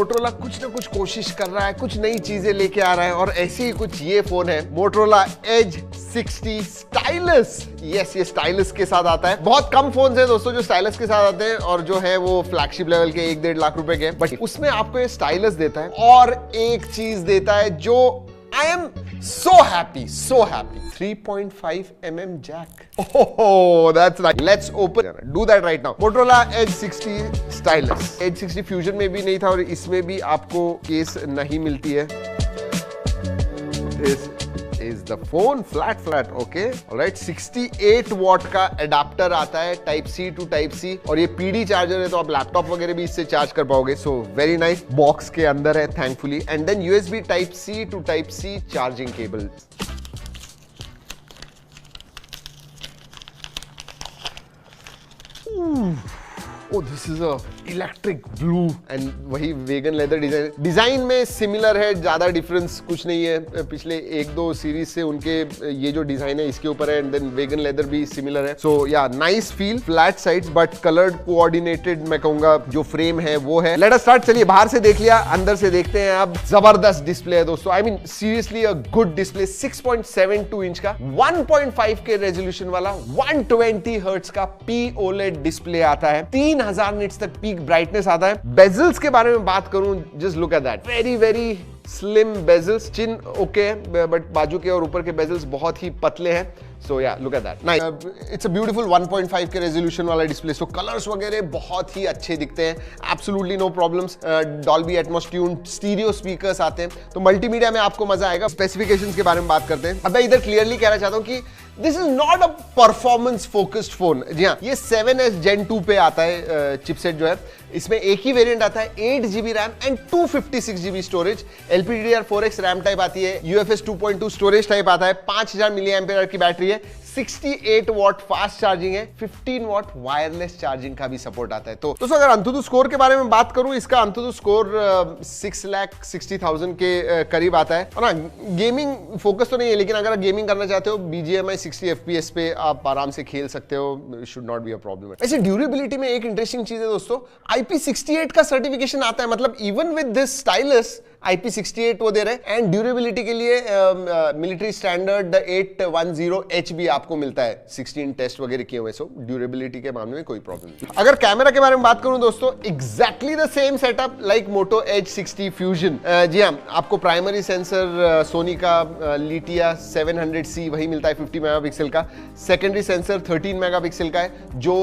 Motorola कुछ ना कुछ कोशिश कर रहा है, कुछ नई चीजें लेके आ रहा है और ऐसे ही कुछ ये फोन है मोटरोला एज 60 स्टाइलस। यस, ये स्टाइलस के साथ आता है। बहुत कम फोन है दोस्तों जो स्टाइलस के साथ आते हैं और जो है वो फ्लैगशिप लेवल के 1-1.5 लाख रुपए के, बट उसमें आपको ये स्टाइलस देता है और एक चीज देता है जो I am so happy. 3.5 mm jack. Oh, that's right. Let's open. Do that right now. Motorola Edge 60 Stylus. Edge 60 Fusion में भी नहीं था और इसमें भी आपको केस नहीं मिलती है। This is the phone. Flat. Okay. Alright. 68 watt का एडाप्टर आता है type C to type C और ये पीडी चार्जर है तो आप लैपटॉप वगैरह भी इससे चार्ज कर पाओगे। So very nice. बॉक्स के अंदर है thankfully and then USB type C to type C charging cable. Oh, this is a electric blue and वही वेगन लेदर डिजाइन में सिमिलर है, ज्यादा डिफरेंस कुछ नहीं है। पिछले 1-2 सीरीज से उनके ये जो डिजाइन है इसके ऊपर है एंड देन वेगन लेदर भी सिमिलर है। सो या nice feel, flat sides but coloured coordinated मैं कहूंगा जो फ्रेम है वो है। Let us start. चलिए बाहर से देख लिया, अंदर से देखते हैं। अब जबरदस्त डिस्प्ले है दोस्तों, I mean seriously a good display. 6.72 inch का 1.5 के रेजोल्यूशन वाला 120 हर्ट्ज का पीओलेड डिस्प्ले आता है। 3000 निट्स तक पीक ब्राइटनेस आता है। बेजल्स के बारे में बात करूं, just look at that, very slim bezels. Chin okay but बाजू के और ऊपर के बेजल्स बहुत ही पतले हैं। So yeah, look at that. Nice. It's a beautiful 1.5 के रेजोल्यूशन वाला डिस्प्ले। So कलर्स वगैरह बहुत ही अच्छे दिखते हैं। Absolutely no problems. Dolby Atmos tuned stereo speakers आते हैं तो मल्टीमीडिया में आपको मजा आएगा। स्पेसिफिकेशंस के बारे में बात करते हैं। अब मैं इधर क्लियरली कहना चाहता हूँ कि this is not a performance focused phone. जी हाँ, ये 7S Gen 2 पे आता है चिपसेट जो है। इसमें एक ही वेरिएंट आता है, 8GB RAM and 256GB storage. LPDDR4X RAM type आती है, UFS 2.2 स्टोरेज टाइप आता है, 5000 mAh की बैटरी है, 68 वॉट फास्ट चार्जिंग है, 15 वॉट वायरलेस चार्जिंग का भी सपोर्ट आता है। तो दोस्तों अगर अंतुतु स्कोर के बारे में बात करूं, इसका अंतुतु स्कोर 6,60,000 के करीब आता है। और ना गेमिंग फोकस तो नहीं है, लेकिन अगर आप गेमिंग करना चाहते हो BGMI 60 FPS पे आप आराम से खेल सकते हो, should not be a problem. ऐसे ड्यूरेबिलिटी में एक इंटरेस्टिंग चीज है दोस्तों, IP68 का सर्टिफिकेशन आता है। मतलब even with this stylus IP68 वो दे रहे हैं एंड ड्यूरेबिलिटी के लिए मिलिट्री स्टैंडर्ड 810H भी आपको मिलता है। 16 टेस्ट वगैरह किए हुए। सो ड्यूरेबिलिटी के मामले में कोई प्रॉब्लम नहीं। अगर कैमरा के बारे में बात करूं दोस्तों, exactly the same setup like Moto Edge 60 Fusion. जी हाँ, आपको प्राइमरी सेंसर सोनी का लिटिया 700C वही मिलता है 50 मेगापिक्सल का। सेकेंडरी सेंसर 13 मेगापिक्सल का है जो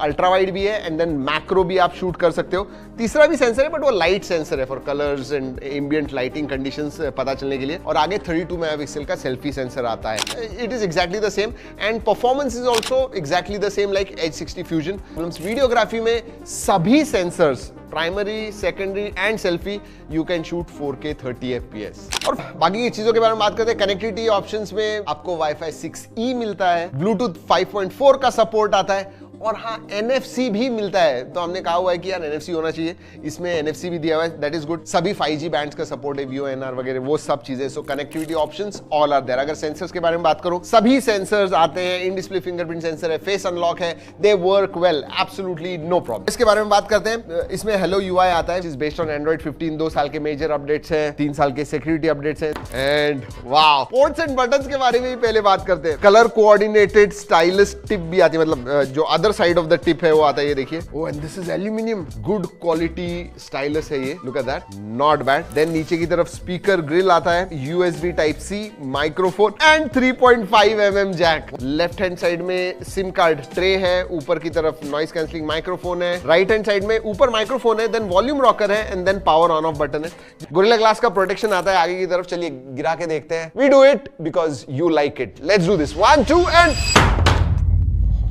अल्ट्रा वाइड भी है एंड देन मैक्रो भी आप शूट कर सकते हो। तीसरा भी सेंसर है बट वो लाइट सेंसर है for colours and ambient lighting conditions पता चलने के लिए। और आगे 32 मेगापिक्सल का सेल्फी सेंसर आता है। It is exactly the same and performance is also exactly the same like as 60 fusion. Videography में सभी sensors primary, secondary and selfie you can shoot 4K 30 FPS। और बाकी की चीजों के बारे में बात करते हैं। कनेक्टिविटी ऑप्शंस में आपको Wi-Fi 6E मिलता है, ब्लूटूथ 5.4 का सपोर्ट आता है और हाँ NFC भी मिलता है। तो हमने कहा हुआ है कि यार NFC होना चाहिए, इसमें NFC भी दिया हुआ है, दैट इज गुड। सभी 5G बैंड्स का सपोर्ट है, VoNR वगैरह वो सब चीजें। So connectivity options all are there. अगर सेंसर्स के बारे में बात करूं, सभी सेंसर्स आते हैं, इन डिस्प्ले फिंगरप्रिंट सेंसर है, फेस अनलॉक है, they work well, absolutely no problem. इसके बारे में बात करते हैं। इसमें हेलो UI आता है, बेस्ड ऑन Android 15। 2 साल के मेजर अपडेट्स हैं, 3 साल के सिक्योरिटी अपडेट्स हैं and wow, ports and buttons के बारे में भी पहले बात करते हैं। कलर कोऑर्डिनेटेड स्टाइलिश टिप भी आती है, मतलब जो other side of the tip है वो आता है, ये देखिए। Oh and this is aluminium, good quality stylus है ये, look at that, not bad. Then नीचे की तरफ स्पीकर ग्रिल आता है, USB type C, microphone and 3.5 mm जैक। लेफ्ट हैंड साइड में सिम कार्ड ट्रे है, ऊपर की तरफ नॉइस कैंसलिंग माइक्रोफोन है, राइट हैंड साइड में ऊपर माइक्रोफोन है, देन वॉल्यूम रॉकर है and then power on off button है। गोरिल्ला ग्लास का प्रोटेक्शन आता है आगे की तरफ। चलिए गिरा के देखते हैं। We do it because you like it. Let's do this. 1 2 and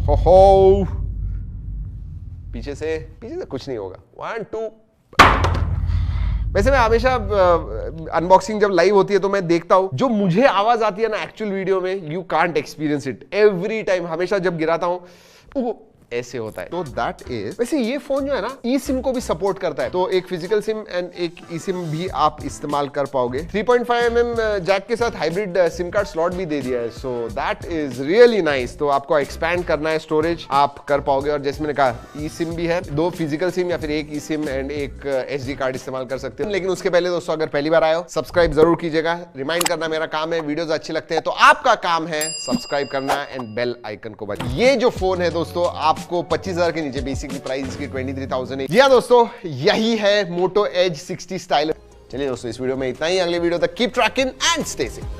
हो पीछे से कुछ नहीं होगा। 1 2। वैसे मैं हमेशा अनबॉक्सिंग जब लाइव होती है तो मैं देखता हूं, जो मुझे आवाज आती है ना एक्चुअल वीडियो में, you can't experience it. Every time हमेशा जब गिराता हूं ऐसे होता है। तो दैट इज, वैसे ये फोन जो है ना ई सिम को भी सपोर्ट करता है, तो एक फिजिकल सिम एंड एक ई सिम भी आप इस्तेमाल कर पाओगे। 3.5mm जैक के साथ हाइब्रिड सिम कार्ड स्लॉट भी दे दिया है, so that is really nice. तो आपको एक्सपैंड करना है स्टोरेज, आप कर पाओगे। और जैसे मैंने कहा ई सिम भी है, 2 फिजिकल सिम या फिर एक ई सिम एंड एक SD कार्ड इस्तेमाल कर सकते हो। लेकिन उसके पहले दोस्तों अगर पहली बार आए हो सब्सक्राइब जरूर कीजिएगा। रिमाइंड करना मेरा काम है, वीडियोस अच्छे लगते हैं तो आपका काम है सब्सक्राइब करना एंड बेल आइकन को बजाना। ये जो फोन है दोस्तों आपको 25,000 के नीचे, बेसिकली प्राइस की 23,000 है। या दोस्तों यही है Moto Edge 60 स्टाइल। चलिए दोस्तों इस वीडियो में इतना ही, अगले वीडियो तक keep trekking and stay safe.